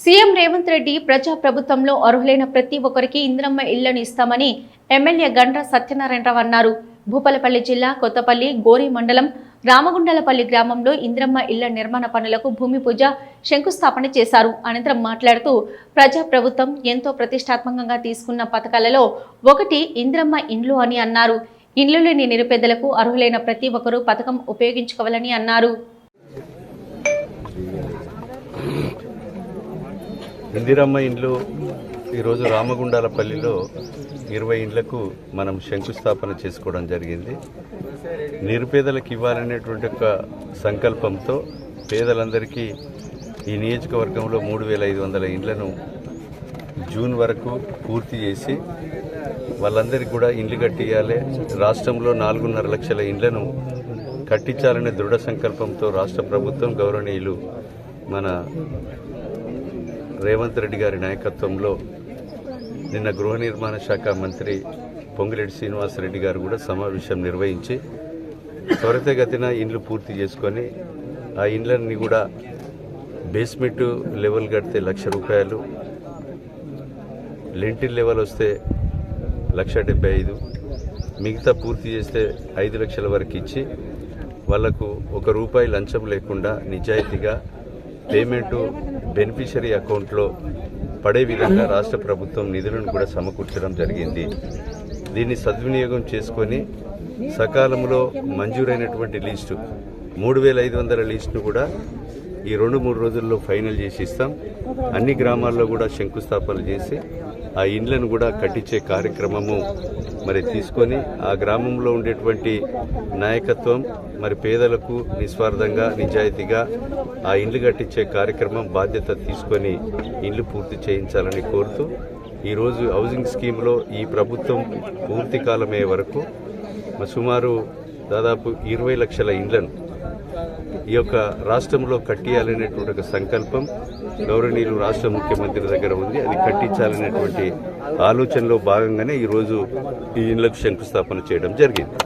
CM Revanth Reddy ప్రజా ప్రభుత్వంలో అర్హులైన ప్రతి ఒక్కరికి ఇంద్రమ్మ ఇళ్లను ఇస్తామని ఎమ్మెల్యే గండ్ర సత్యనారాయణరావు అన్నారు. భూపాలపల్లి జిల్లా కొత్తపల్లి గోరి మండలం రామగుండాలపల్లి గ్రామంలో ఇంద్రమ్మ ఇళ్ల నిర్మాణ పనులకు భూమి పూజ శంకుస్థాపన చేశారు. అనంతరం మాట్లాడుతూ ప్రజా ప్రభుత్వం ఎంతో ప్రతిష్టాత్మకంగా తీసుకున్న పథకాలలో ఒకటి ఇంద్రమ్మ ఇండ్లు అని అన్నారు. ఇండ్లు లేని నిరుపేదలకు అర్హులైన ప్రతి ఒక్కరూ పథకం ఉపయోగించుకోవాలని అన్నారు. ఇందిరమ్మ ఇండ్లు ఈరోజు రామగుండాలపల్లిలో 20 ఇండ్లకు మనం శంకుస్థాపన చేసుకోవడం జరిగింది. నిరుపేదలకు ఇవ్వాలనేటువంటి ఒక సంకల్పంతో పేదలందరికీ ఈ నియోజకవర్గంలో 3500 ఇండ్లను జూన్ వరకు పూర్తి చేసి వాళ్ళందరికీ కూడా ఇండ్లు కట్టియాలి. రాష్ట్రంలో 4.5 లక్షల ఇండ్లను కట్టించాలనే దృఢ సంకల్పంతో రాష్ట్ర ప్రభుత్వం గౌరవనీయులు మన రేవంత్ రెడ్డి గారి నాయకత్వంలో నిన్న గృహ నిర్మాణ శాఖ మంత్రి పొంగిరెడ్డి శ్రీనివాసరెడ్డి గారు కూడా సమావేశం నిర్వహించి త్వరితగతిన ఇండ్లు పూర్తి చేసుకొని ఆ ఇండ్లన్నీ కూడా బేస్మెంట్ లెవెల్ కడితే ₹1,00,000, లింటిల్ లెవెల్ వస్తే ₹1,75,000, మిగతా పూర్తి చేస్తే 5 లక్షల వరకు ఇచ్చి వాళ్లకు ₹1 లంచం లేకుండా నిజాయితీగా పేమెంటు బెనిఫిషరీ అకౌంట్లో పడే విధంగా రాష్ట్ర ప్రభుత్వం నిధులను కూడా సమకూర్చడం జరిగింది. దీన్ని సద్వినియోగం చేసుకొని సకాలంలో మంజూరైనటువంటి లిస్టు 3,500 లిస్టును కూడా ఈ 2-3 రోజుల్లో ఫైనల్ చేసి ఇస్తాం. అన్ని గ్రామాల్లో కూడా శంకుస్థాపన చేసి ఆ ఇండ్లను కూడా కట్టించే కార్యక్రమము మరి తీసుకొని ఆ గ్రామంలో ఉండేటువంటి నాయకత్వం మరి పేదలకు నిస్వార్థంగా నిజాయితీగా ఆ ఇండ్లు కట్టించే కార్యక్రమం బాధ్యత తీసుకొని ఇండ్లు పూర్తి చేయించాలని కోరుతూ ఈరోజు హౌసింగ్ స్కీమ్లో ఈ ప్రభుత్వం పూర్తి కాలమయ్యే వరకు సుమారు దాదాపు 20 లక్షల ఇండ్లను ఈ యొక్క రాష్ట్రంలో కట్టియాలనేటువంటి ఒక సంకల్పం గౌరవనీయులు రాష్ట్ర ముఖ్యమంత్రి దగ్గర ఉంది. అది కట్టించాలనేటువంటి ఆలోచనలో భాగంగానే ఈరోజు ఈ ఇండ్లకు శంకుస్థాపన చేయడం జరిగింది.